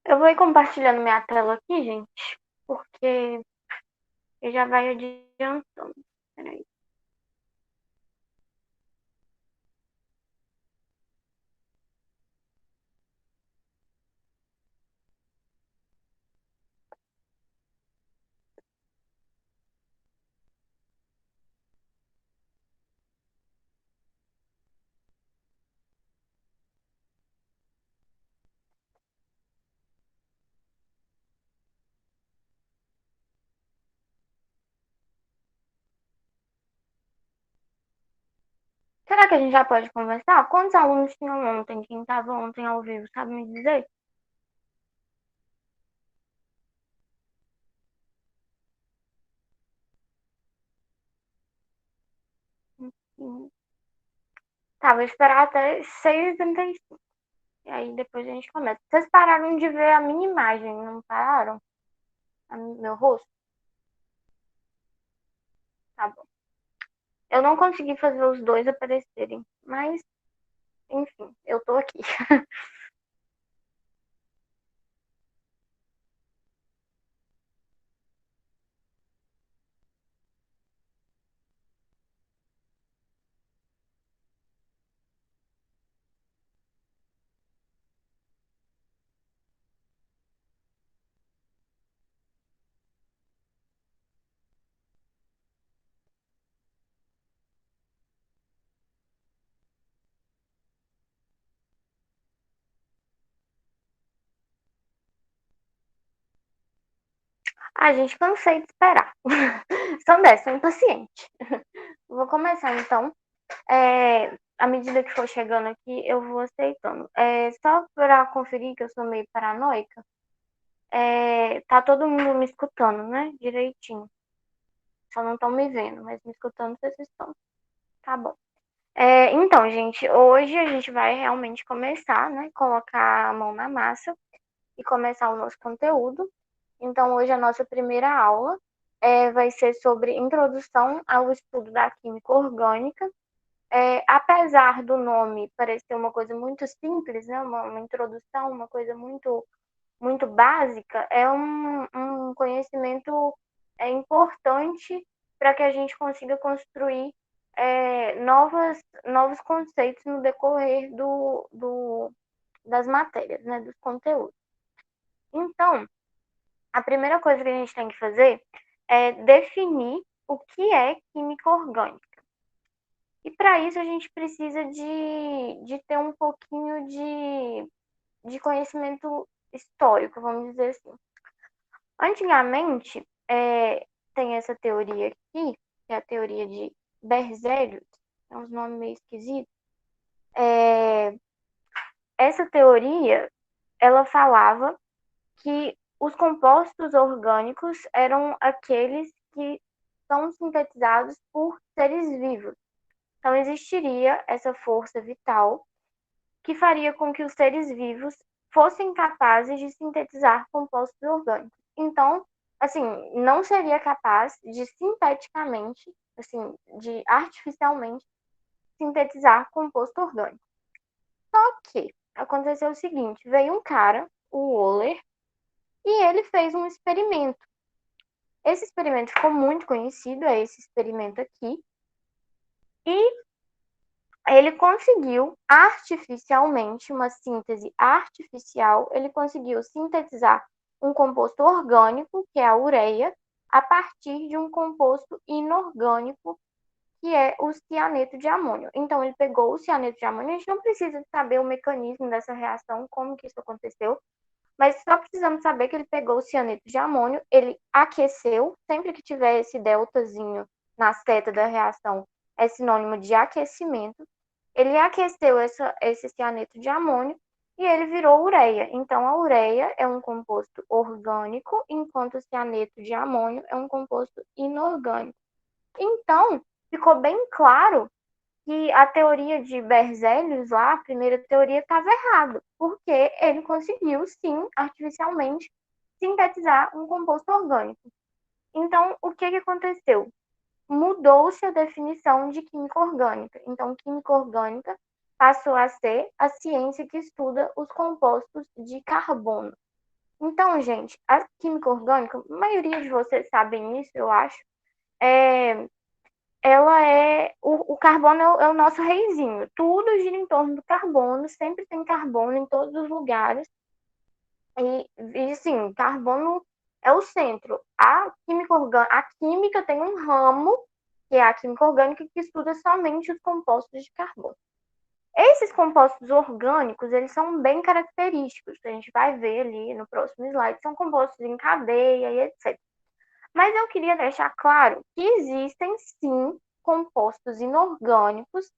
Eu vou ir compartilhando minha tela aqui, gente, porque já vai adiantando. Peraí. Será que a gente já pode conversar? Quantos alunos tinham ontem? Quem estava ontem ao vivo, sabe me dizer? Hum, Tá, vou esperar até 6h35. E aí depois a gente começa. Vocês pararam de ver a minha imagem, não pararam? Meu rosto? Tá bom. Eu não consegui fazer os dois aparecerem, mas enfim, eu tô aqui. Ah, gente, cansei de esperar. São dessa, sou impaciente. Vou começar então. À medida que for chegando aqui, eu vou aceitando. Só para conferir que eu sou meio paranoica, tá todo mundo me escutando, né? Direitinho. Só não estão me vendo, mas me escutando vocês estão. Tá bom. Então, gente, hoje a gente vai realmente começar, né? Colocar a mão na massa e começar o nosso conteúdo. Então, hoje a nossa primeira aula vai ser sobre introdução ao estudo da química orgânica. Apesar do nome parecer uma coisa muito simples, né? Uma introdução, uma coisa muito, muito básica, é um conhecimento importante para que a gente consiga construir novos conceitos no decorrer das matérias, né? Dos conteúdos. Então, a primeira coisa que a gente tem que fazer é definir o que é química orgânica. E para isso a gente precisa de ter um pouquinho de conhecimento histórico, vamos dizer assim. Antigamente, tem essa teoria aqui, que é a teoria de Berzelius, é um nome meio esquisito. É, Essa teoria, ela falava que os compostos orgânicos eram aqueles que são sintetizados por seres vivos. Então, existiria essa força vital que faria com que os seres vivos fossem capazes de sintetizar compostos orgânicos. Então, assim, não seria capaz de sinteticamente, assim, de artificialmente sintetizar composto orgânico. Só que aconteceu o seguinte, veio um cara, o Wohler, e ele fez um experimento. Esse experimento ficou muito conhecido, é esse experimento aqui, e ele conseguiu artificialmente, uma síntese artificial, ele conseguiu sintetizar um composto orgânico, que é a ureia, a partir de um composto inorgânico, que é o cianeto de amônio. Então, ele pegou o cianeto de amônio, a gente não precisa saber o mecanismo dessa reação, como que isso aconteceu, mas só precisamos saber que ele pegou o cianeto de amônio, ele aqueceu, sempre que tiver esse deltazinho na seta da reação, é sinônimo de aquecimento. Ele aqueceu esse cianeto de amônio e ele virou ureia. Então, a ureia é um composto orgânico, enquanto o cianeto de amônio é um composto inorgânico. Então, ficou bem claro que a teoria de Berzelius lá, a primeira teoria, estava errada, porque ele conseguiu, sim, artificialmente, sintetizar um composto orgânico. Então, o que aconteceu? Mudou-se a definição de química orgânica. Então, química orgânica passou a ser a ciência que estuda os compostos de carbono. Então, gente, a química orgânica, a maioria de vocês sabem isso, eu acho, é, ela é. O carbono é o nosso reizinho. Tudo gira em torno do carbono, sempre tem carbono em todos os lugares. E sim, carbono é o centro. A química tem um ramo, que é a química orgânica, que estuda somente os compostos de carbono. Esses compostos orgânicos, eles são bem característicos, que a gente vai ver ali no próximo slide, são compostos em cadeia e etc. Mas eu queria deixar claro que existem sim compostos inorgânicos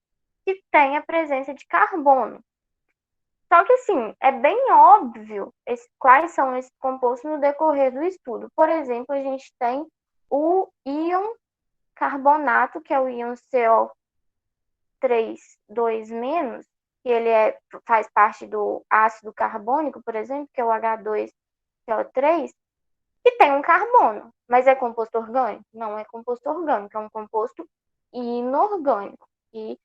que têm a presença de carbono. Só que, assim, é bem óbvio quais são esses compostos no decorrer do estudo. Por exemplo, a gente tem o íon carbonato, que é o íon CO3,2-, que ele faz parte do ácido carbônico, por exemplo, que é o H2CO3, que tem um carbono. Mas é composto orgânico? Não é composto orgânico, é um composto inorgânico. E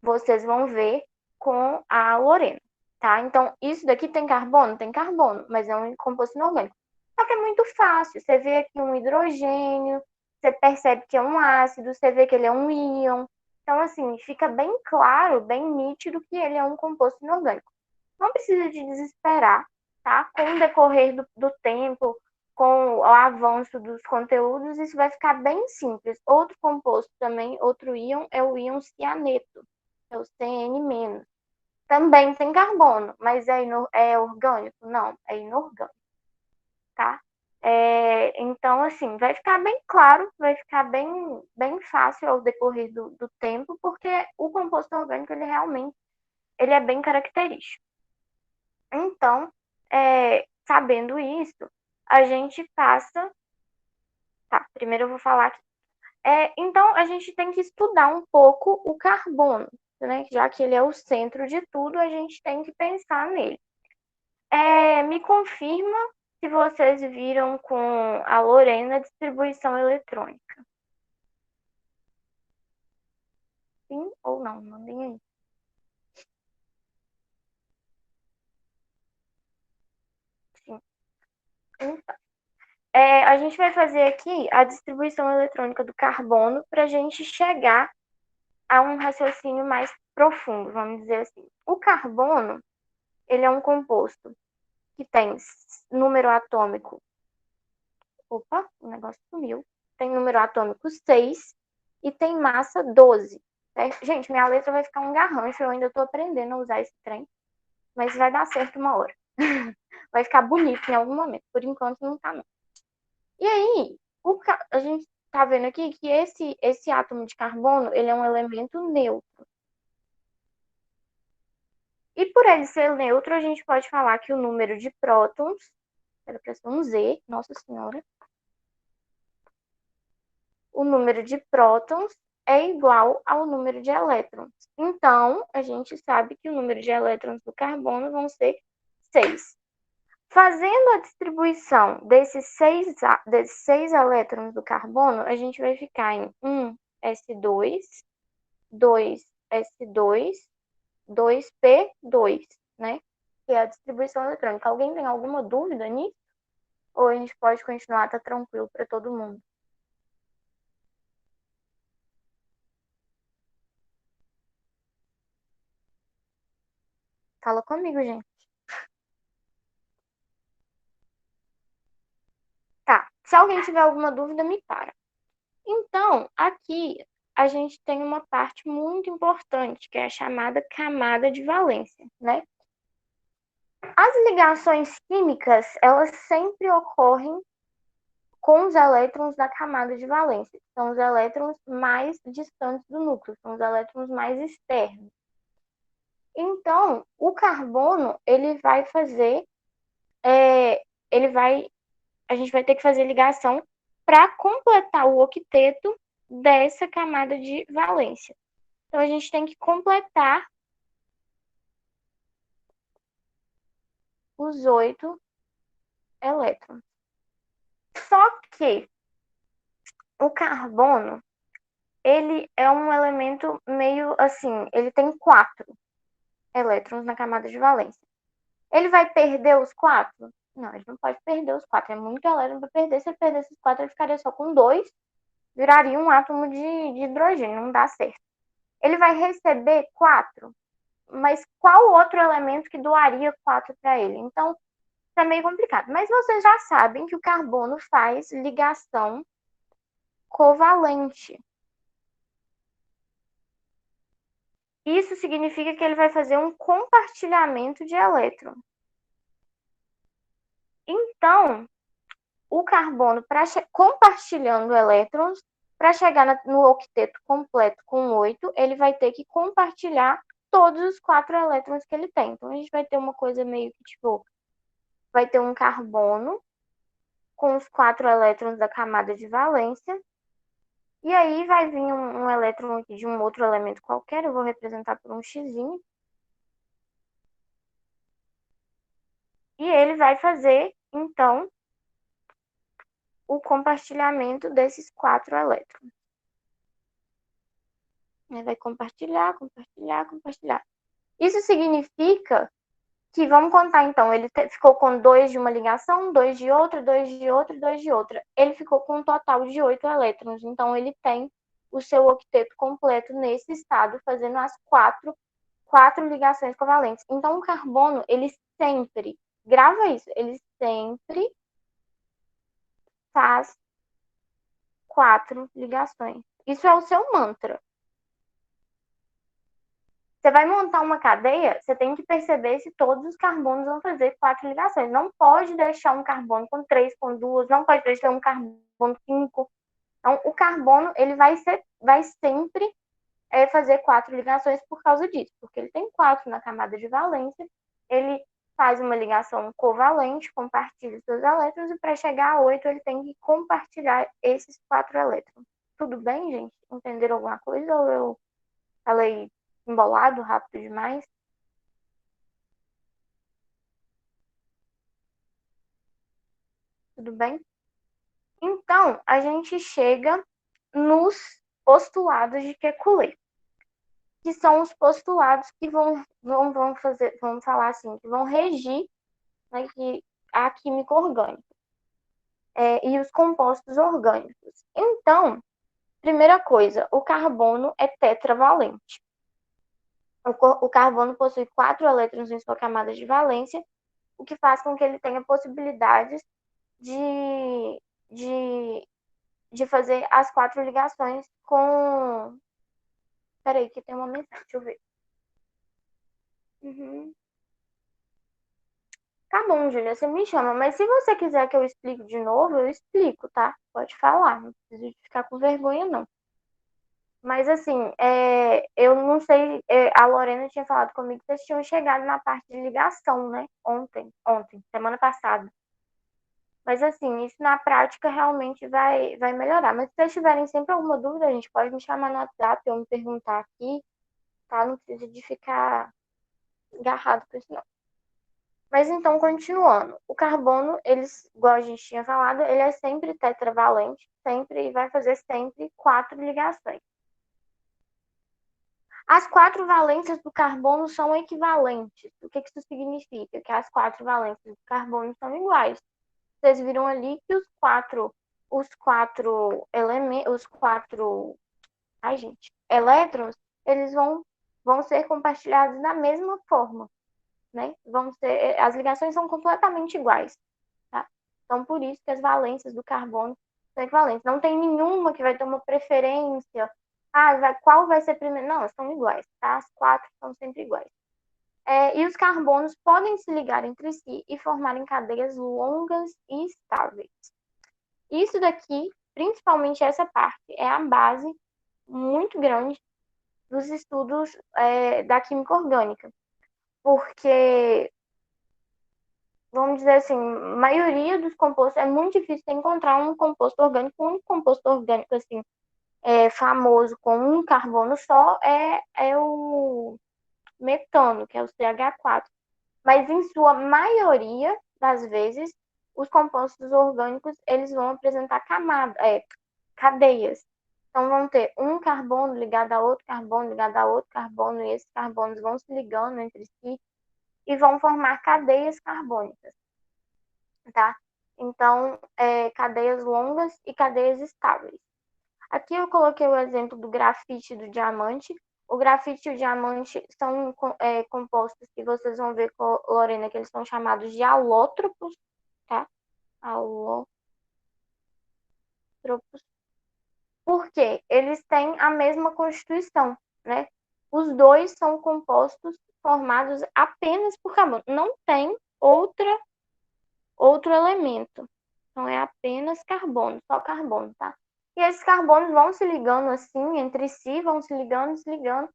vocês vão ver com a Lorena, tá? Então, isso daqui tem carbono? Tem carbono, mas é um composto inorgânico. Só que é muito fácil. Você vê aqui um hidrogênio, você percebe que é um ácido, você vê que ele é um íon. Então, assim, fica bem claro, bem nítido que ele é um composto inorgânico. Não precisa de desesperar, tá? Com o decorrer do tempo, com o avanço dos conteúdos, isso vai ficar bem simples. Outro composto também, outro íon, é o íon cianeto, é o CN-. Também tem carbono, mas é orgânico? Não, é inorgânico, tá? Então, assim, vai ficar bem claro, vai ficar bem fácil ao decorrer do tempo, porque o composto orgânico, ele realmente ele é bem característico. Então, sabendo isso, a gente passa. Tá, primeiro eu vou falar aqui. Então, a gente tem que estudar um pouco o carbono, né? Já que ele é o centro de tudo, a gente tem que pensar nele. Me confirma se vocês viram com a Lorena a distribuição eletrônica. Sim ou não? Mandem aí. Sim. Então, a gente vai fazer aqui a distribuição eletrônica do carbono para a gente chegar a um raciocínio mais profundo, vamos dizer assim. O carbono, ele é um composto que tem número atômico. Opa, o negócio sumiu. Tem número atômico 6 e tem massa 12. Certo? Gente, minha letra vai ficar um garrancho, eu ainda estou aprendendo a usar esse trem, mas vai dar certo uma hora. Vai ficar bonito em algum momento. Por enquanto não tá, não. E aí, a gente tá vendo aqui que esse átomo de carbono, ele é um elemento neutro. E por ele ser neutro, a gente pode falar que o número de prótons, era para ser um Z, nossa senhora, o número de prótons é igual ao número de elétrons. Então, a gente sabe que o número de elétrons do carbono vão ser 6. Fazendo a distribuição desses 6 elétrons do carbono, a gente vai ficar em 1s2, 2s2, 2p2, né? Que é a distribuição eletrônica. Alguém tem alguma dúvida nisso? Ou a gente pode continuar, tá tranquilo para todo mundo? Fala comigo, gente. Tá. Se alguém tiver alguma dúvida, me para. Então, aqui a gente tem uma parte muito importante, que é a chamada camada de valência, né? As ligações químicas, elas sempre ocorrem com os elétrons da camada de valência, que são os elétrons mais distantes do núcleo, são os elétrons mais externos. Então, o carbono, ele vai fazer, ele vai, a gente vai ter que fazer ligação para completar o octeto dessa camada de valência. Então, a gente tem que completar os 8 elétrons. Só que o carbono, ele é um elemento meio assim, ele tem 4 elétrons na camada de valência. Ele vai perder os 4? Não, ele não pode perder os quatro. É muito elétron para perder. Se ele perdesse os quatro, ele ficaria só com dois. Viraria um átomo de hidrogênio. Não dá certo. Ele vai receber quatro. Mas qual outro elemento que doaria quatro para ele? Então, isso é meio complicado. Mas vocês já sabem que o carbono faz ligação covalente. Isso significa que ele vai fazer um compartilhamento de elétrons. Então, o carbono, compartilhando elétrons, para chegar no octeto completo com 8, ele vai ter que compartilhar todos os 4 elétrons que ele tem. Então, a gente vai ter uma coisa meio que, tipo, vai ter um carbono com os 4 elétrons da camada de valência, e aí vai vir um elétron aqui de um outro elemento qualquer, eu vou representar por um xizinho, e ele vai fazer, então, o compartilhamento desses 4 elétrons. Ele vai compartilhar, compartilhar, compartilhar. Isso significa que, vamos contar então, ele ficou com 2 de uma ligação, 2 de outra, 2 de outra, 2 de outra. Ele ficou com um total de 8 elétrons. Então, ele tem o seu octeto completo nesse estado, fazendo as quatro ligações covalentes. Então, o carbono, ele sempre, grava isso, ele sempre faz 4 ligações. Isso é o seu mantra. Você vai montar uma cadeia, você tem que perceber se todos os carbonos vão fazer 4 ligações. Não pode deixar um carbono com 3, com 2, não pode deixar um carbono com 5. Então, o carbono, ele vai sempre fazer 4 ligações por causa disso, porque ele tem 4 na camada de valência, ele faz uma ligação covalente, compartilha os seus elétrons, e para chegar a 8, ele tem que compartilhar esses 4 elétrons. Tudo bem, gente? Entenderam alguma coisa ou eu falei embolado, rápido demais? Tudo bem? Então, a gente chega nos postulados de Kekulé, que são os postulados que vamos falar assim, que vão regir, né, a química orgânica e os compostos orgânicos. Então, primeira coisa, o carbono é tetravalente. O carbono possui 4 elétrons em sua camada de valência, o que faz com que ele tenha possibilidades de, de, de fazer as 4 ligações com. Peraí, que tem uma mensagem, deixa eu ver. Uhum. Tá bom, Júlia, você me chama, mas se você quiser que eu explique de novo, eu explico, tá? Pode falar, não precisa ficar com vergonha, não. Mas assim, eu não sei, a Lorena tinha falado comigo que vocês tinham chegado na parte de ligação, né? Ontem, semana passada. Mas assim, isso na prática realmente vai melhorar. Mas se vocês tiverem sempre alguma dúvida, a gente pode me chamar no WhatsApp ou me perguntar aqui, tá? Não precisa de ficar agarrado com isso, não. Mas então, continuando. O carbono, igual a gente tinha falado, ele é sempre tetravalente, sempre, e vai fazer sempre 4 ligações. As 4 valências do carbono são equivalentes. O que isso significa? Que as 4 valências do carbono são iguais. Vocês viram ali que os quatro elementos, ai gente, elétrons, eles vão ser compartilhados da mesma forma, né? As ligações são completamente iguais, tá? Então, por isso que as valências do carbono são equivalentes. Não tem nenhuma que vai ter uma preferência. Qual vai ser primeiro? Não, são iguais, tá? As 4 são sempre iguais. E os carbonos podem se ligar entre si e formarem cadeias longas e estáveis. Isso daqui, principalmente essa parte, é a base muito grande dos estudos da química orgânica. Porque, vamos dizer assim, a maioria dos compostos, é muito difícil encontrar um composto orgânico, um único composto orgânico assim, famoso com um carbono só é o metano, que é o CH4. Mas em sua maioria das vezes, os compostos orgânicos eles vão apresentar cadeias. Então vão ter um carbono ligado a outro carbono, ligado a outro carbono, e esses carbonos vão se ligando entre si e vão formar cadeias carbônicas. tá? Então, cadeias longas e cadeias estáveis. Aqui eu coloquei o exemplo do grafite e do diamante. O grafite e o diamante são compostos que vocês vão ver com Lorena, que eles são chamados de alótropos, tá? Alótropos. Porque eles têm a mesma constituição, né? Os dois são compostos formados apenas por carbono. Não tem outro elemento. Então é apenas carbono, só carbono, tá? E esses carbonos vão se ligando assim entre si, vão se ligando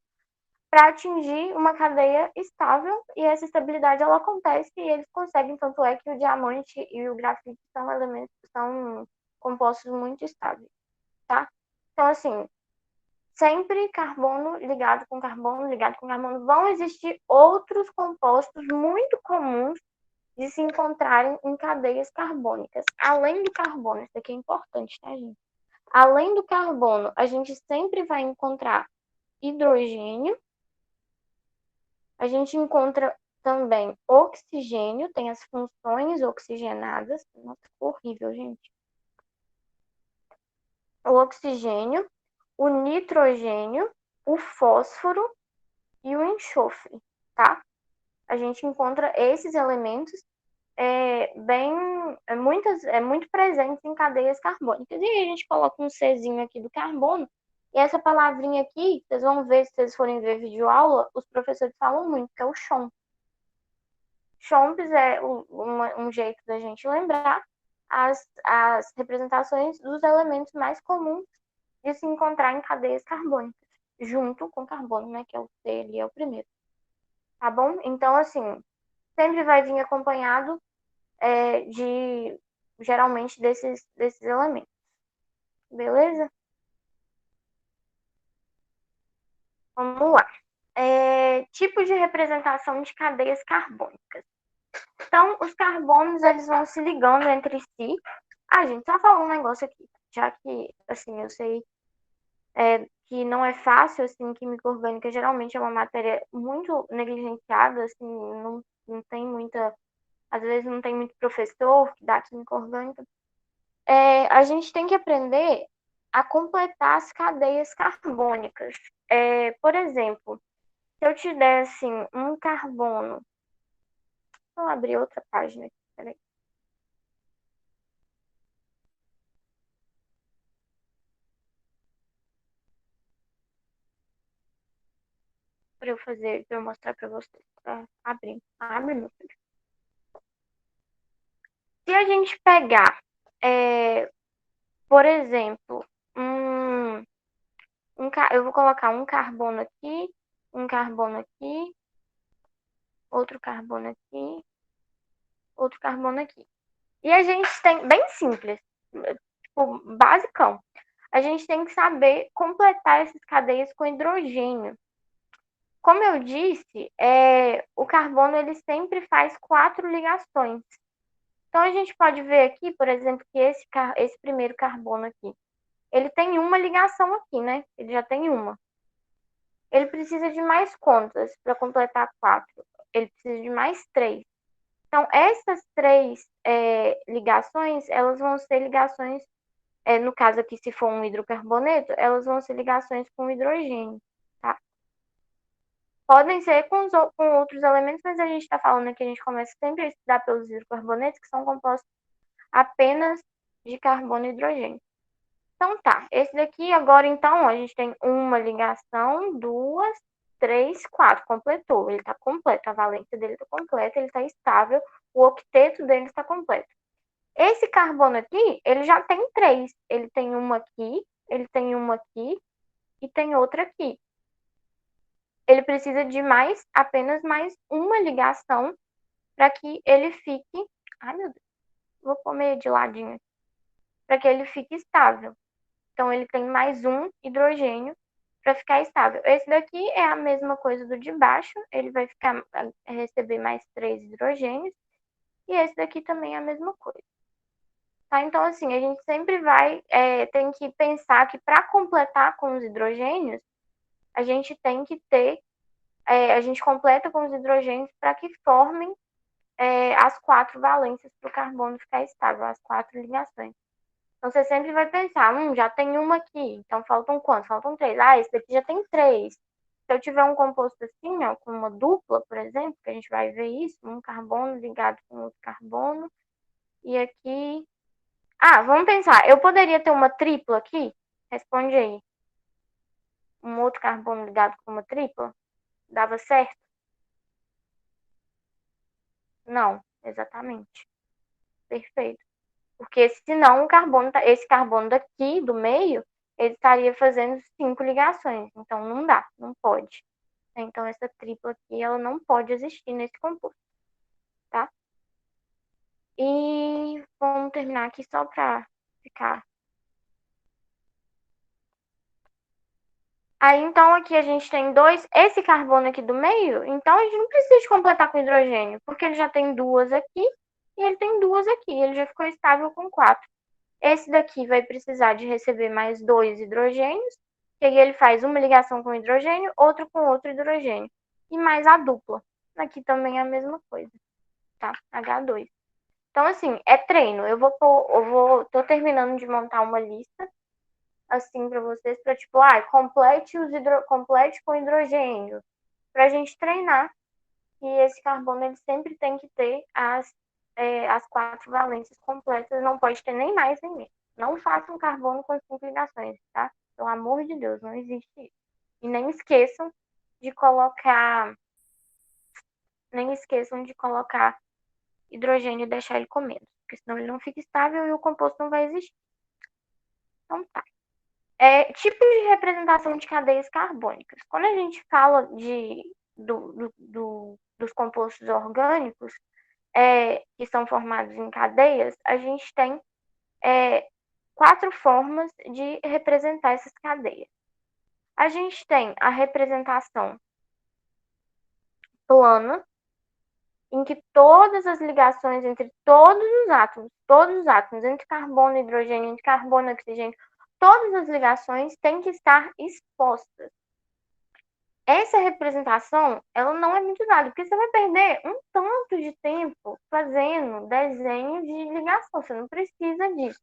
para atingir uma cadeia estável, e essa estabilidade ela acontece e eles conseguem, tanto é que o diamante e o grafite são elementos, são compostos muito estáveis, tá? Então assim, sempre carbono ligado com carbono, vão existir outros compostos muito comuns de se encontrarem em cadeias carbônicas. Além do carbono, isso aqui é importante, tá, gente? Além do carbono, a gente sempre vai encontrar hidrogênio, a gente encontra também oxigênio, tem as funções oxigenadas. Nossa, horrível, gente. O oxigênio, o nitrogênio, o fósforo e o enxofre, tá? A gente encontra esses elementos muito presentes em cadeias carbônicas. E aí a gente coloca um Czinho aqui do carbono, e essa palavrinha aqui, vocês vão ver, se vocês forem ver vídeo aula, os professores falam muito, que é o CHOMP. CHOMPs é um jeito da gente lembrar as representações dos elementos mais comuns de se encontrar em cadeias carbônicas, junto com carbono, né, que é o C ali, é o primeiro. Tá bom? Então, assim, sempre vai vir acompanhado geralmente desses elementos. Beleza? Vamos lá. Tipo de representação de cadeias carbônicas. Então, os carbonos, eles vão se ligando entre si. Gente, só falar um negócio aqui, já que, assim, eu sei que não é fácil, assim, química orgânica geralmente é uma matéria muito negligenciada, assim, não tem muita, às vezes não tem muito professor que dá química orgânica. A gente tem que aprender a completar as cadeias carbônicas. Por exemplo, se eu te der assim, um carbono. Vou abrir outra página aqui, peraí. Para eu fazer, para eu mostrar para vocês. Abrir. Abre, meu filho. Se a gente pegar, por exemplo, eu vou colocar um carbono aqui, outro carbono aqui, outro carbono aqui. E a gente tem, bem simples, tipo, basicão. A gente tem que saber completar essas cadeias com hidrogênio. Como eu disse, o carbono ele sempre faz 4 ligações. Então a gente pode ver aqui, por exemplo, que esse primeiro carbono aqui, ele tem uma ligação aqui, né? Ele já tem uma. Ele precisa de mais quantas para completar 4? Ele precisa de mais 3. Então, essas 3 ligações, elas vão ser ligações, no caso aqui, se for um hidrocarboneto, elas vão ser ligações com hidrogênio, tá? Podem ser com outros elementos, mas a gente está falando aqui, a gente começa sempre a estudar pelos hidrocarbonetos, que são compostos apenas de carbono e hidrogênio. Então tá, esse daqui agora então a gente tem uma ligação, 2, 3, 4, completou, ele está completo, a valência dele está completa, ele está estável, o octeto dele está completo. Esse carbono aqui, ele já tem 3, ele tem uma aqui, ele tem uma aqui e tem outra aqui. Ele precisa de apenas mais uma ligação para que ele fique, ai meu Deus, vou comer de ladinho, para que ele fique estável. Então, ele tem mais um hidrogênio para ficar estável. Esse daqui é a mesma coisa do de baixo, ele vai receber mais 3 hidrogênios, e esse daqui também é a mesma coisa. Tá? Então, assim, a gente sempre tem que pensar que para completar com os hidrogênios, a gente tem que a gente completa com os hidrogênios para que formem as 4 valências para o carbono ficar estável, as 4 ligações. Então, você sempre vai pensar, já tem uma aqui, então faltam quantos? Faltam 3. Ah, esse daqui já tem 3. Se eu tiver um composto assim, ó, com uma dupla, por exemplo, que a gente vai ver isso, um carbono ligado com outro carbono, e aqui... Ah, vamos pensar, eu poderia ter uma tripla aqui? Responde aí. Um outro carbono ligado com uma tripla? Dava certo? Não, exatamente. Perfeito. Porque senão esse carbono daqui, do meio, ele estaria fazendo 5 ligações. Então não dá, não pode. Então essa tripla aqui, ela não pode existir nesse composto, tá? E vamos terminar aqui só para ficar. Aí então aqui a gente tem esse carbono aqui do meio, então a gente não precisa de completar com hidrogênio, porque ele já tem 2 aqui e ele tem 2 aqui, ele já ficou estável com 4. Esse daqui vai precisar de receber mais 2 hidrogênios, e aí ele faz uma ligação com hidrogênio, outro com outro hidrogênio, e mais a dupla. Aqui também é a mesma coisa, tá? H2. Então, assim, é treino. Tô terminando de montar uma lista, assim, para vocês, para tipo, complete com hidrogênio, pra gente treinar. E esse carbono, ele sempre tem que ter as 4 valências completas, não pode ter nem mais nem menos. Não faça um carbono com 5 ligações, tá? Pelo amor de Deus, não existe isso. E nem esqueçam de colocar hidrogênio e deixar ele com menos, porque senão ele não fica estável e o composto não vai existir. Então tá. Tipos de representação de cadeias carbônicas. Quando a gente fala dos compostos orgânicos, que são formados em cadeias, a gente tem 4 formas de representar essas cadeias. A gente tem a representação plana, em que todas as ligações entre todos os átomos, entre carbono e hidrogênio, entre carbono e oxigênio, todas as ligações têm que estar expostas. Essa representação, ela não é muito usada, porque você vai perder um tanto de tempo fazendo desenho de ligação, você não precisa disso.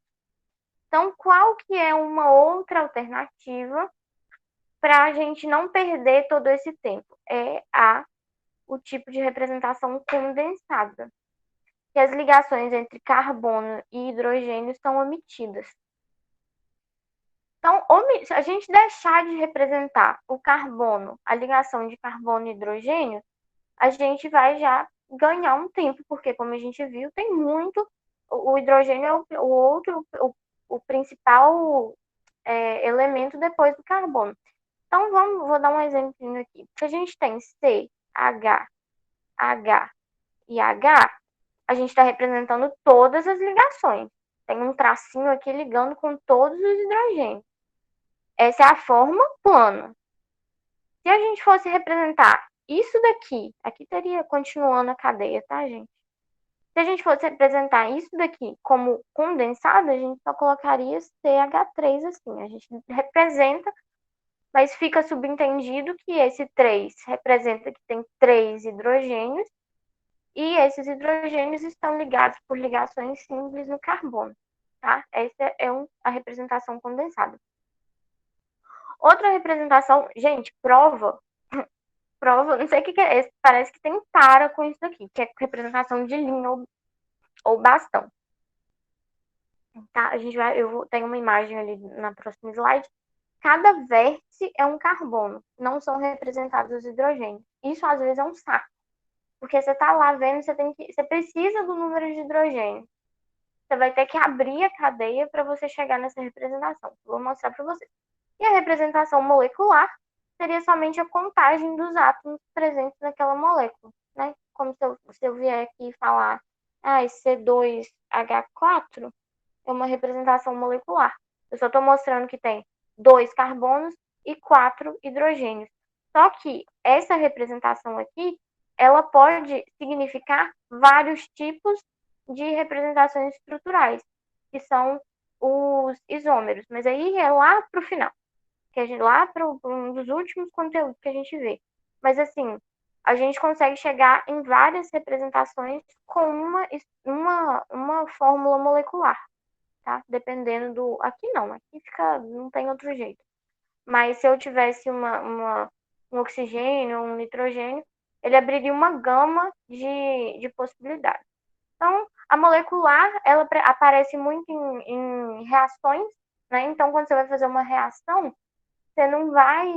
Então, qual que é uma outra alternativa para a gente não perder todo esse tempo? O tipo de representação condensada, que as ligações entre carbono e hidrogênio são omitidas. Então, se a gente deixar de representar o carbono, a ligação de carbono e hidrogênio, a gente vai já ganhar um tempo, porque como a gente viu, tem muito. O hidrogênio é o principal elemento depois do carbono. Então, vou dar um exemplo aqui. Se a gente tem C, H, H e H, a gente está representando todas as ligações. Tem um tracinho aqui ligando com todos os hidrogênios. Essa é a forma plana. Se a gente fosse representar isso daqui, aqui teria continuando a cadeia, tá, gente? Se a gente fosse representar isso daqui como condensado, a gente só colocaria CH3 assim. A gente representa, mas fica subentendido que esse 3 representa que tem 3 hidrogênios e esses hidrogênios estão ligados por ligações simples no carbono, tá? Essa é a representação condensada. Outra representação, gente, prova, não sei o que é esse, parece que tem tara com isso aqui, que é representação de linha ou bastão. Tá? Tenho uma imagem ali na próxima slide. Cada vértice é um carbono, não são representados os hidrogênios. Isso às vezes é um saco, porque você tá lá vendo, você precisa do número de hidrogênio. Você vai ter que abrir a cadeia para você chegar nessa representação. Vou mostrar para vocês. E a representação molecular seria somente a contagem dos átomos presentes naquela molécula, né? Como se eu vier aqui falar, C2H4 é uma representação molecular. Eu só estou mostrando que tem 2 carbonos e 4 hidrogênios. Só que essa representação aqui, ela pode significar vários tipos de representações estruturais, que são os isômeros. Mas aí é lá para o final, lá para um dos últimos conteúdos que a gente vê. Mas assim, a gente consegue chegar em várias representações com uma fórmula molecular, tá? Dependendo do... Aqui não, aqui fica, não tem outro jeito. Mas se eu tivesse um oxigênio, um nitrogênio, ele abriria uma gama de possibilidades. Então, a molecular, ela aparece muito em reações, né? Então, quando você vai fazer uma reação, você não vai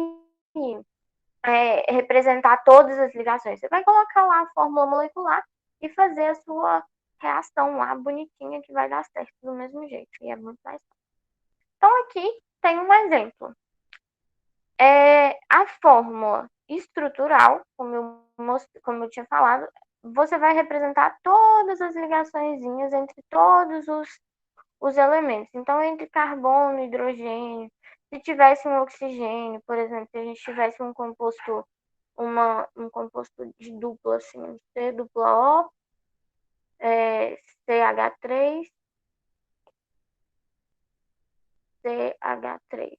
representar todas as ligações. Você vai colocar lá a fórmula molecular e fazer a sua reação lá bonitinha que vai dar certo do mesmo jeito. E é muito mais fácil. Então, aqui tem um exemplo. A fórmula estrutural, como eu tinha falado, você vai representar todas as ligaçõezinhas entre todos os elementos. Então, entre carbono, hidrogênio, se tivesse um oxigênio, por exemplo, se a gente tivesse um composto, um composto de dupla, assim, C dupla O, CH3, CH3.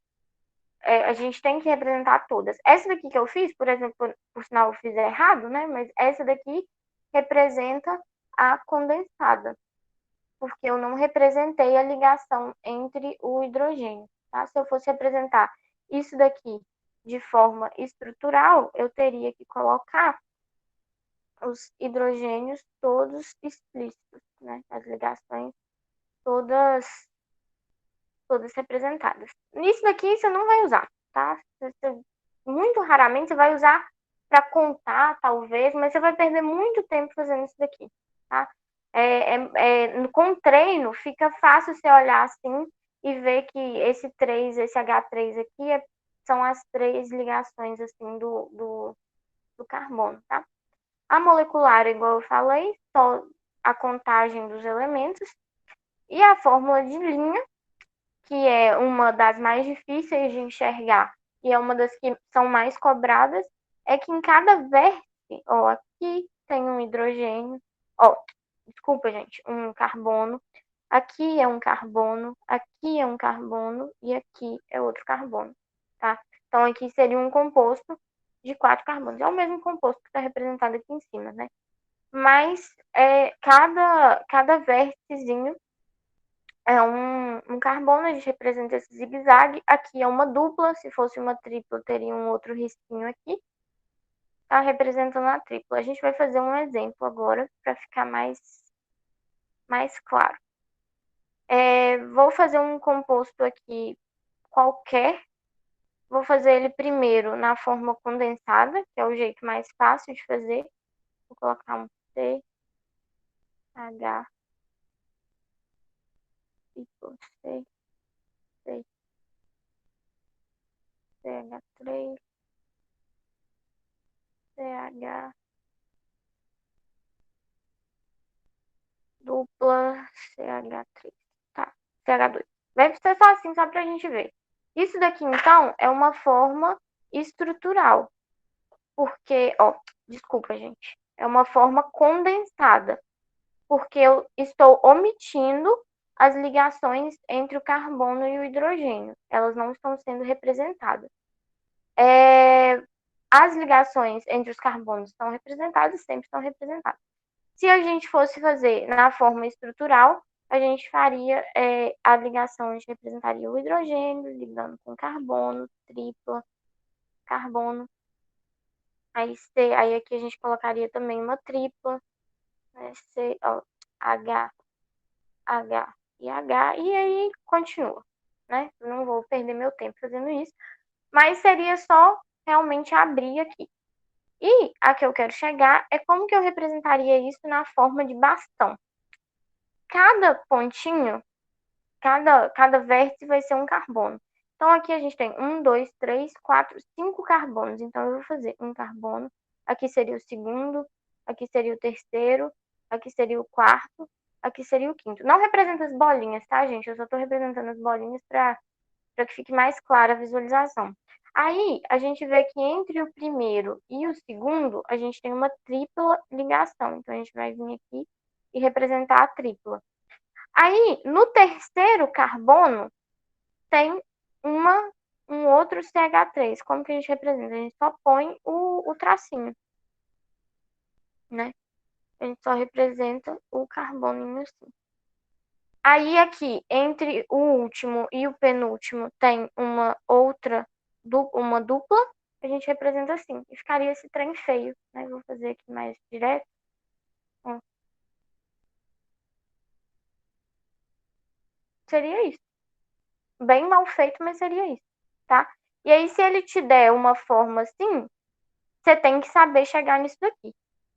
A gente tem que representar todas. Essa daqui que eu fiz, por exemplo, por sinal eu fiz errado, né? Mas essa daqui representa a condensada, porque eu não representei a ligação entre o hidrogênio, tá? Se eu fosse representar isso daqui de forma estrutural, eu teria que colocar os hidrogênios todos explícitos, né? As ligações todas representadas. Nisso daqui você não vai usar, tá? Muito raramente você vai usar para contar, talvez, mas você vai perder muito tempo fazendo isso daqui, tá? Com treino, fica fácil você olhar assim e ver que esse H3 aqui, são as 3 ligações assim do carbono, tá? A molecular, igual eu falei, só a contagem dos elementos. E a fórmula de linha, que é uma das mais difíceis de enxergar e é uma das que são mais cobradas, é que em cada vértice, ó, aqui tem um hidrogênio, ó, desculpa, gente, um carbono, aqui é um carbono, aqui é um carbono e aqui é outro carbono, tá? Então, aqui seria um composto de 4 carbonos. É o mesmo composto que está representado aqui em cima, né? Mas cada vérticezinho é um carbono, a gente representa esse zigue-zague. Aqui é uma dupla, se fosse uma tripla, teria um outro risquinho aqui. Tá representando a tripla. A gente vai fazer um exemplo agora para ficar mais claro. Vou fazer um composto aqui qualquer. Vou fazer ele primeiro na forma condensada, que é o jeito mais fácil de fazer. Vou colocar um C, H, C, C, CH3, CH, dupla, CH3. Tá, CH2. Vai ser só assim, só pra gente ver. Isso daqui, então, é uma forma estrutural. Porque, ó, desculpa, gente. É uma forma condensada. Porque eu estou omitindo as ligações entre o carbono e o hidrogênio. Elas não estão sendo representadas. As ligações entre os carbonos estão representadas, sempre estão representadas. Se a gente fosse fazer na forma estrutural, a gente faria a ligação, a gente representaria o hidrogênio ligando com carbono, tripla, carbono. Aí aqui a gente colocaria também uma tripla, né? H, H e H, e aí continua, né? Não vou perder meu tempo fazendo isso, mas seria só realmente abrir aqui. E a que eu quero chegar é como que eu representaria isso na forma de bastão. Cada pontinho, cada vértice vai ser um carbono. Então, aqui a gente tem 1, 2, 3, 4, 5 carbonos. Então, eu vou fazer um carbono. Aqui seria o segundo, aqui seria o terceiro, aqui seria o quarto, aqui seria o quinto. Não representa as bolinhas, tá, gente? Eu só estou representando as bolinhas para que fique mais clara a visualização. Aí, a gente vê que entre o primeiro e o segundo, a gente tem uma tripla ligação. Então, a gente vai vir aqui e representar a tripla. Aí, no terceiro carbono, tem um outro CH3. Como que a gente representa? A gente só põe o tracinho. né? A gente só representa o carbono assim. Aí aqui, entre o último e o penúltimo, tem uma dupla, a gente representa assim. E ficaria esse trem feio, né? Vou fazer aqui mais direto. Ó, seria isso. Bem mal feito, mas seria isso, tá? E aí, se ele te der uma forma assim, você tem que saber chegar nisso daqui,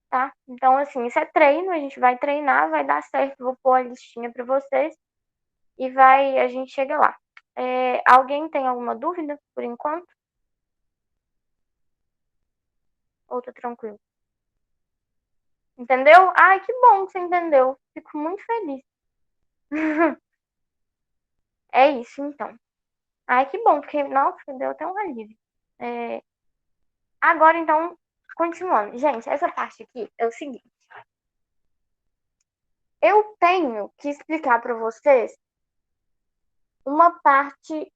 tá? Então, assim, isso é treino, a gente vai treinar, vai dar certo. Vou pôr a listinha para vocês e a gente chega lá. Alguém tem alguma dúvida por enquanto? Ou tá tranquilo? Entendeu? Ai, que bom que você entendeu. Fico muito feliz. É isso, então. Ai, que bom, porque, nossa, deu até um alívio. É, Agora, então, continuando. Gente, essa parte aqui é o seguinte. Eu tenho que explicar para vocês uma parte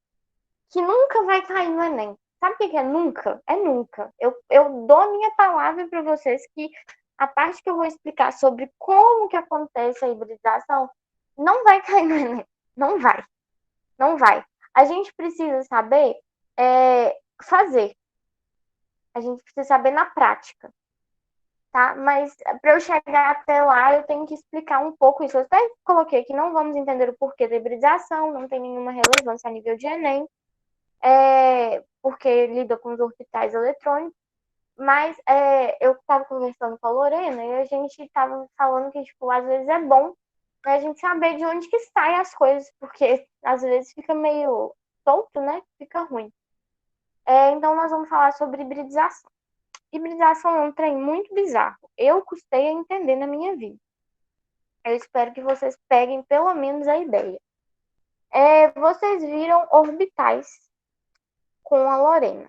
que nunca vai cair no Enem. Sabe o que é nunca? É nunca. Eu dou minha palavra para vocês que a parte que eu vou explicar sobre como que acontece a hibridização não vai cair no Enem. Não vai. Não vai. A gente precisa saber fazer. A gente precisa saber na prática, tá? Mas para eu chegar até lá, eu tenho que explicar um pouco isso. Eu até coloquei que não vamos entender o porquê da hibridização, não tem nenhuma relevância a nível de Enem, porque lida com os orbitais eletrônicos. Mas eu estava conversando com a Lorena e a gente estava falando que, tipo, às vezes é bom, né, a gente saber de onde que saem as coisas, porque às vezes fica meio solto, né? Fica ruim. Então, nós vamos falar sobre hibridização. Hibridização é um trem muito bizarro. Eu custei a entender na minha vida. Eu espero que vocês peguem pelo menos a ideia. Vocês viram orbitais com a Lorena.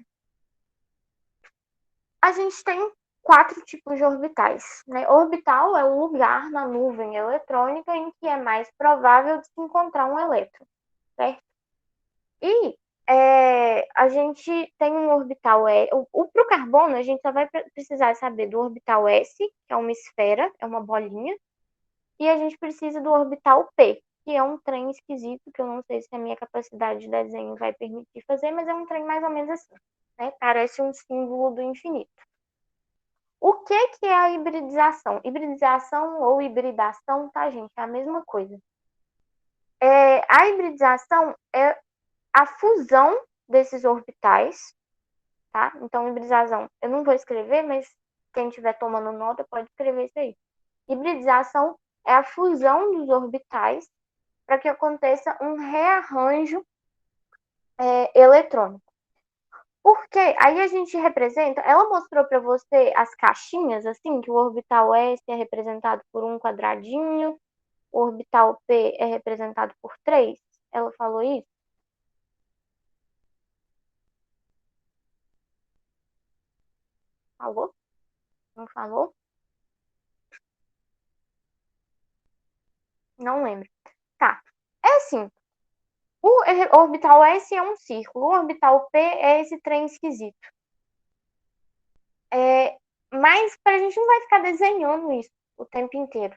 A gente tem 4 tipos de orbitais, né? Orbital é o lugar na nuvem eletrônica em que é mais provável de se encontrar um elétron, certo? E a gente tem um orbital para o carbono, a gente só vai precisar saber do orbital S, que é uma esfera, é uma bolinha, e a gente precisa do orbital P, que é um trem esquisito, que eu não sei se a minha capacidade de desenho vai permitir fazer, mas é um trem mais ou menos assim, né? Parece um símbolo do infinito. O que é a hibridização? Hibridização ou hibridação, tá, gente? É a mesma coisa. A hibridização é a fusão desses orbitais, tá? Então, hibridização, eu não vou escrever, mas quem estiver tomando nota pode escrever isso aí. Hibridização é a fusão dos orbitais para que aconteça um rearranjo eletrônico. Porque aí a gente representa, ela mostrou para você as caixinhas, assim, que o orbital S é representado por um quadradinho, o orbital P é representado por 3. Ela falou isso? Falou? Não falou? Não lembro. Tá. É assim, o orbital S é um círculo, o orbital P é esse trem esquisito. Mas a gente não vai ficar desenhando isso o tempo inteiro,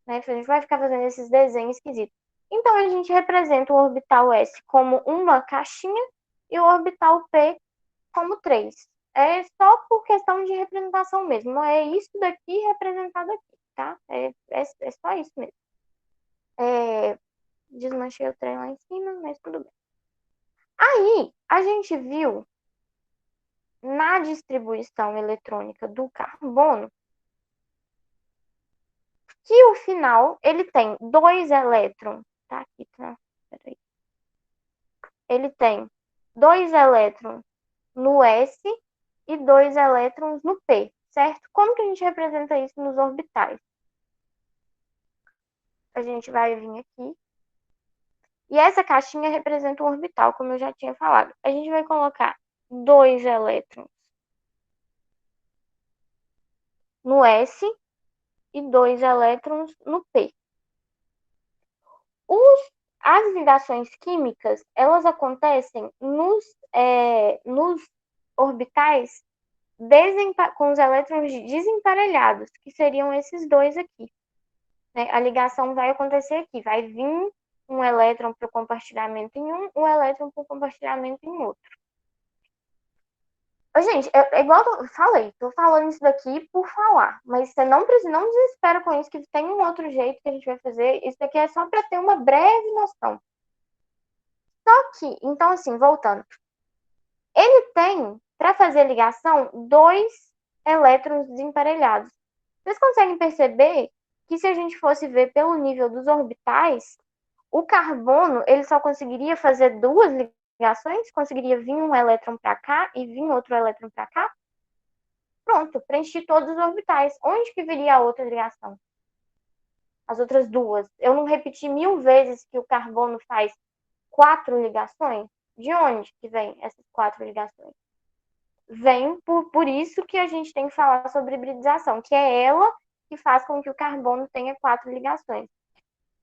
né? A gente vai ficar fazendo esses desenhos esquisitos. Então, a gente representa o orbital S como uma caixinha e o orbital P como 3. É só por questão de representação mesmo. Não é isso daqui representado aqui, tá? É só isso mesmo. Desmanchei o trem lá em cima, mas tudo bem. Aí, a gente viu na distribuição eletrônica do carbono que o final ele tem 2 elétrons. Tá aqui, tá? Peraí. Ele tem 2 elétrons no S e 2 elétrons no P, certo? Como que a gente representa isso nos orbitais? A gente vai vir aqui. E essa caixinha representa um orbital, como eu já tinha falado. A gente vai colocar 2 elétrons no S e 2 elétrons no P. As ligações químicas, elas acontecem nos orbitais com os elétrons desemparelhados, que seriam esses dois aqui. Né? A ligação vai acontecer aqui, vai vir um elétron para o compartilhamento em um elétron para o compartilhamento em outro. Gente, é igual eu falei, tô falando isso daqui por falar, mas você não precisa, não desespera com isso, que tem um outro jeito que a gente vai fazer. Isso daqui é só para ter uma breve noção. Só que, então assim, voltando, ele tem, para fazer ligação, dois elétrons desemparelhados. Vocês conseguem perceber que se a gente fosse ver pelo nível dos orbitais, o carbono ele só conseguiria fazer duas ligações? Conseguiria vir um elétron para cá e vir outro elétron para cá? Pronto, preenchi todos os orbitais. Onde que viria a outra ligação? As outras duas. Eu não repeti 1000 vezes que o carbono faz 4 ligações? De onde que vem essas 4 ligações? Vem por isso que a gente tem que falar sobre hibridização, que é ela que faz com que o carbono tenha 4 ligações.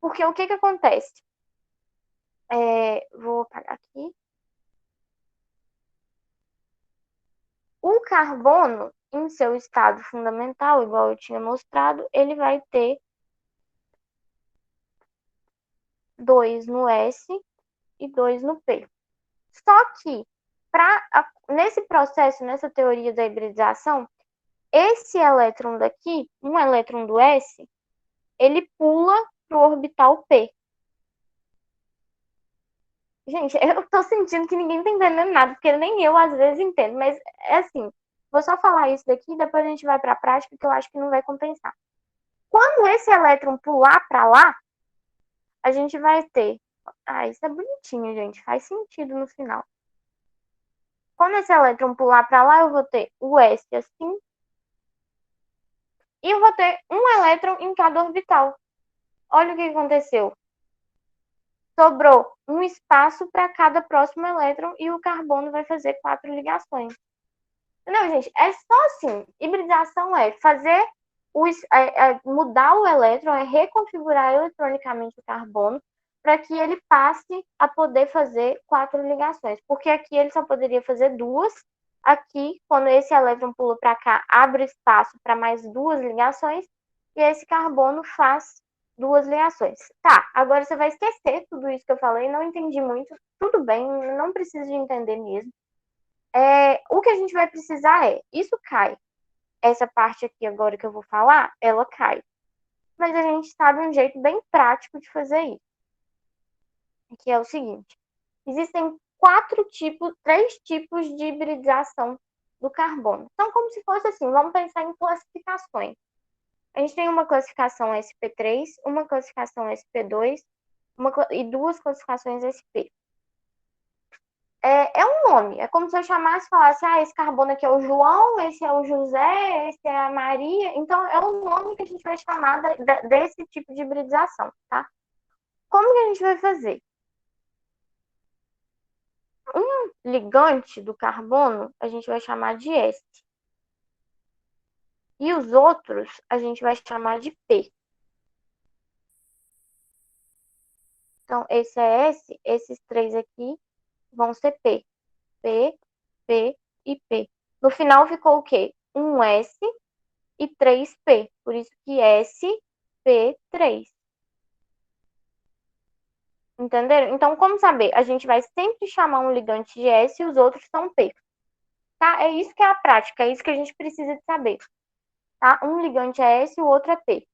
Porque o que acontece? Vou apagar aqui. O carbono, em seu estado fundamental, igual eu tinha mostrado, ele vai ter 2 no S e 2 no P. Só que, nesse processo, nessa teoria da hibridização, esse elétron daqui, um elétron do S, ele pula para o orbital P. Gente, eu tô sentindo que ninguém tá entendendo nada, porque nem eu às vezes entendo, mas é assim, vou só falar isso daqui, depois a gente vai para a prática, que eu acho que não vai compensar. Quando esse elétron pular para lá, a gente vai ter... isso é bonitinho, gente, faz sentido no final. Quando esse elétron pular para lá, eu vou ter o S assim, e eu vou ter um elétron em cada orbital. Olha o que aconteceu. Sobrou um espaço para cada próximo elétron e o carbono vai fazer 4 ligações. Não, gente, é só assim. Hibridação é fazer mudar o elétron, é reconfigurar eletronicamente o carbono para que ele passe a poder fazer 4 ligações. Porque aqui ele só poderia fazer 2. Aqui, quando esse elétron pula para cá, abre espaço para mais 2 ligações e esse carbono faz 2 ligações. Tá, agora você vai esquecer tudo isso que eu falei, não entendi muito. Tudo bem, não precisa de entender mesmo. O que a gente vai precisar isso cai. Essa parte aqui agora que eu vou falar, ela cai. Mas a gente sabe um jeito bem prático de fazer isso. Que é o seguinte. Existem 3 tipos de hibridização do carbono. Então, como se fosse assim, vamos pensar em classificações. A gente tem uma classificação sp3, uma classificação sp2 e 2 classificações sp. É um nome. É como se eu chamasse e falasse, esse carbono aqui é o João, esse é o José, esse é a Maria. Então, é o nome que a gente vai chamar desse tipo de hibridização, tá? Como que a gente vai fazer? Um ligante do carbono, a gente vai chamar de S. E os outros, a gente vai chamar de P. Então, esse é S, esses 3 aqui vão ser P. P, P e P. No final ficou o quê? Um S e 3P. Por isso que SP3. Entenderam? Então, como saber? A gente vai sempre chamar um ligante de S e os outros são P. Tá? É isso que é a prática, é isso que a gente precisa de saber. Tá? Um ligante é S e o outro é P.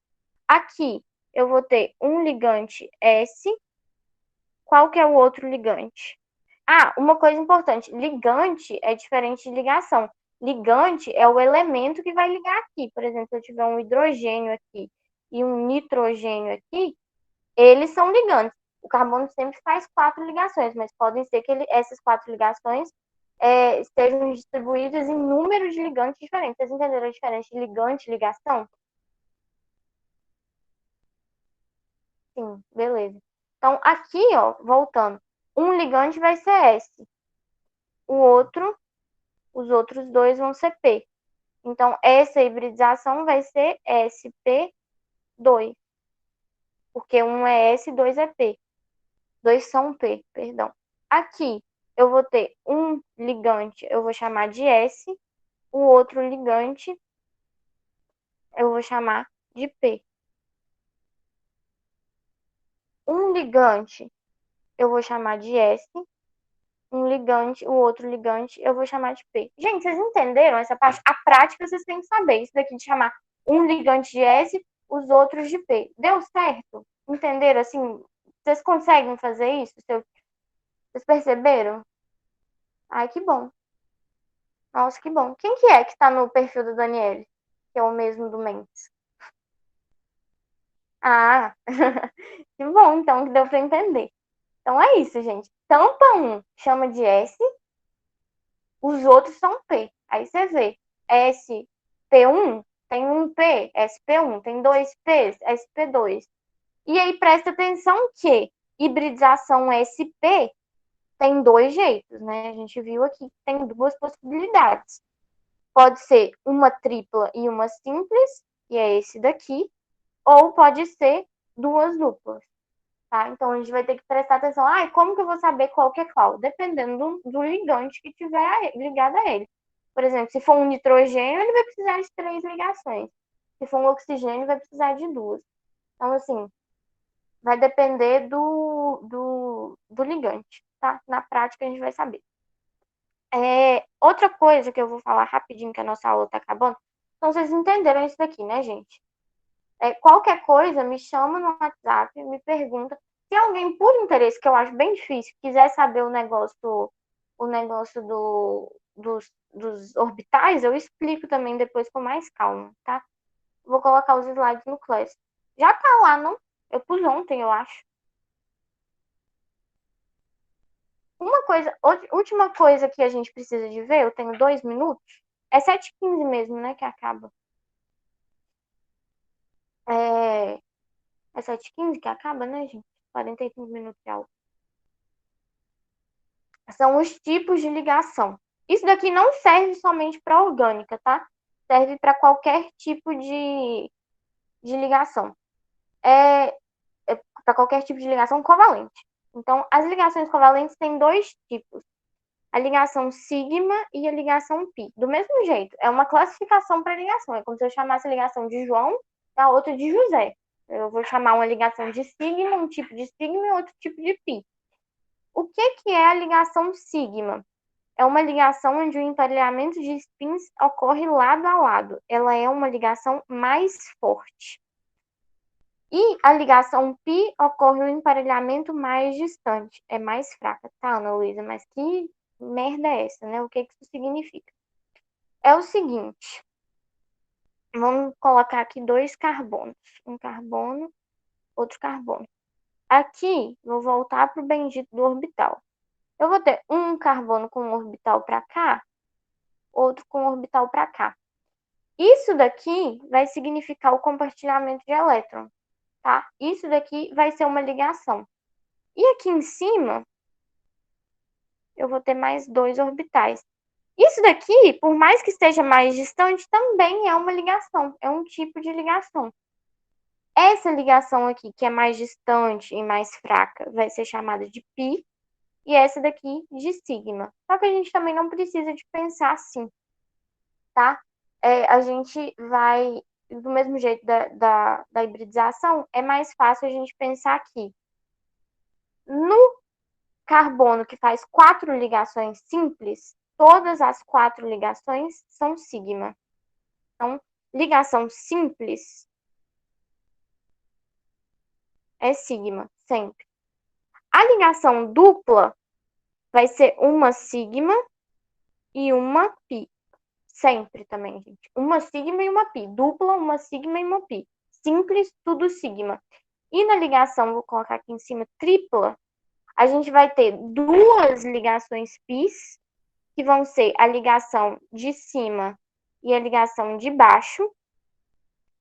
Aqui, eu vou ter um ligante S. Qual que é o outro ligante? Uma coisa importante. Ligante é diferente de ligação. Ligante é o elemento que vai ligar aqui. Por exemplo, se eu tiver um hidrogênio aqui e um nitrogênio aqui, eles são ligantes. O carbono sempre faz 4 ligações, mas podem ser que essas 4 ligações estejam distribuídas em números de ligantes diferentes. Vocês entenderam a diferença de ligante e ligação? Sim, beleza. Então, aqui, ó, voltando, um ligante vai ser S. Os outros 2 vão ser P. Então, essa hibridização vai ser sp2. Porque um é S e 2 é P. 2 são P, perdão. Aqui, eu vou ter um ligante, eu vou chamar de S. o outro ligante eu vou chamar de P. Um ligante eu vou chamar de S, um ligante, o outro ligante eu vou chamar de P. Gente, vocês entenderam essa parte? A prática vocês têm que saber. Isso daqui de chamar um ligante de S, os outros de P. Deu certo? Entenderam? Assim, vocês conseguem fazer isso? Vocês perceberam? Ai, que bom. Nossa, que bom. Quem que é que tá no perfil do Daniele? Que é o mesmo do Mendes? Ah, que bom, então, que deu pra entender. Então é isso, gente. Tampa um chama de S, os outros são P. Aí você vê, SP1 tem um P, SP1 tem dois P's, SP2. E aí presta atenção que hibridização SP tem dois jeitos, né? A gente viu aqui que tem duas possibilidades. Pode ser uma tripla e uma simples, que é esse daqui, ou pode ser duas duplas. Tá? Então a gente vai ter que prestar atenção. Ah, como que eu vou saber qual que é qual? Dependendo do ligante que tiver ligado a ele. Por exemplo, se for um nitrogênio, ele vai precisar de três ligações. Se for um oxigênio, vai precisar de duas. Então, assim, vai depender do ligante, tá? Na prática, a gente vai saber. Outra coisa que eu vou falar rapidinho, que a nossa aula tá acabando. Então, vocês entenderam isso daqui, né, gente? Qualquer coisa, me chama no WhatsApp, me pergunta. Se alguém, por interesse, que eu acho bem difícil, quiser saber o negócio dos orbitais, eu explico também depois com mais calma, tá? Vou colocar os slides no Class. Já tá lá, não? Eu pus ontem, eu acho. Uma coisa, última coisa que a gente precisa de ver, eu tenho 2 minutos. É 7h15 mesmo, né, que acaba. É, é 7h15 que acaba, né, gente? 45 minutos de aula. São os tipos de ligação. Isso daqui não serve somente para orgânica, tá? Serve para qualquer tipo de ligação. É, para qualquer tipo de ligação covalente. Então, as ligações covalentes têm dois tipos: a ligação sigma e a ligação pi. Do mesmo jeito, é uma classificação para ligação. É como se eu chamasse a ligação de João e a outra de José. Eu vou chamar uma ligação de sigma, um tipo de sigma e outro tipo de pi. O que é a ligação sigma? É uma ligação onde o emparelhamento de spins ocorre lado a lado. Ela é uma ligação mais forte. E a ligação pi ocorre o emparelhamento mais distante. É mais fraca, tá, Ana Luísa? Mas que merda é essa, né? O que isso significa? É o seguinte. Vamos colocar aqui dois carbonos. Um carbono, outro carbono. Aqui, vou voltar para o bendito do orbital. Eu vou ter um carbono com um orbital para cá, outro com um orbital para cá. Isso daqui vai significar o compartilhamento de elétrons, tá? Isso daqui vai ser uma ligação. E aqui em cima, eu vou ter mais dois orbitais. Isso daqui, por mais que esteja mais distante, também é uma ligação, é um tipo de ligação. Essa ligação aqui, que é mais distante e mais fraca, vai ser chamada de π, e essa daqui de sigma. Só que a gente também não precisa de pensar assim, tá? A gente vai, do mesmo jeito da hibridização, é mais fácil a gente pensar aqui. No carbono que faz 4 ligações simples, todas as 4 ligações são sigma. Então, ligação simples é sigma, sempre. A ligação dupla vai ser uma sigma e uma pi. Sempre também, gente. Uma sigma e uma pi. Dupla, uma sigma e uma pi. Simples, tudo sigma. E na ligação, vou colocar aqui em cima, tripla, a gente vai ter duas ligações pis, que vão ser a ligação de cima e a ligação de baixo.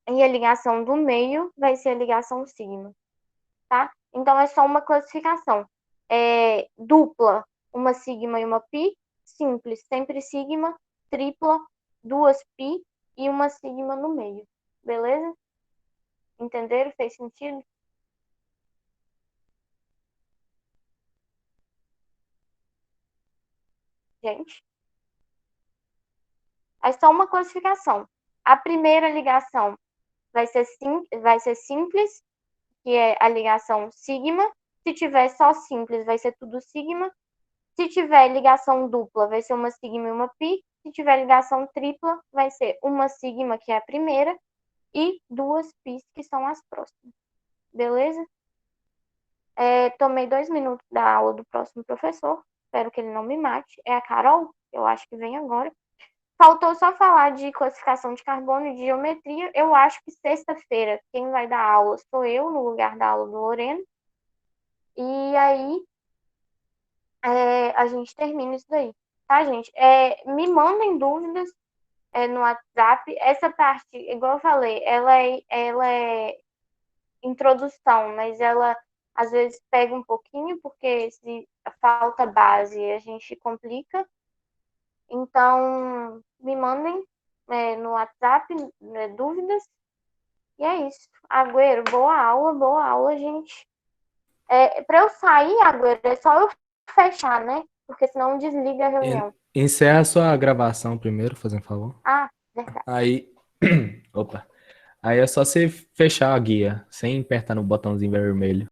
E a ligação do meio vai ser a ligação sigma, tá? Então, é só uma classificação. Dupla, uma sigma e uma pi. Simples, sempre sigma. Tripla, duas pi e uma sigma no meio. Beleza? Entenderam? Fez sentido? Gente? É só uma classificação. A primeira ligação vai ser simples, que é a ligação sigma. Se tiver só simples, vai ser tudo sigma. Se tiver ligação dupla, vai ser uma sigma e uma pi. Se tiver ligação tripla, vai ser uma sigma, que é a primeira, e duas pis, que são as próximas. Beleza? Tomei 2 minutos da aula do próximo professor. Espero que ele não me mate. É a Carol, eu acho que vem agora. Faltou só falar de classificação de carbono e de geometria. Eu acho que sexta-feira quem vai dar aula sou eu, no lugar da aula do Loreno. E aí a gente termina isso daí. Tá, gente? Me mandem dúvidas no WhatsApp. Essa parte, igual eu falei, ela é introdução, mas ela às vezes pega um pouquinho, porque se falta base a gente complica. Então, me mandem no WhatsApp dúvidas. E é isso. Agüero, boa aula, gente. Para eu sair, Agüero, é só eu fechar, né? Porque senão desliga a reunião. Encerra a sua gravação primeiro, fazendo favor. Ah, verdade. Aí. Opa. Aí é só você fechar a guia, sem apertar no botãozinho vermelho.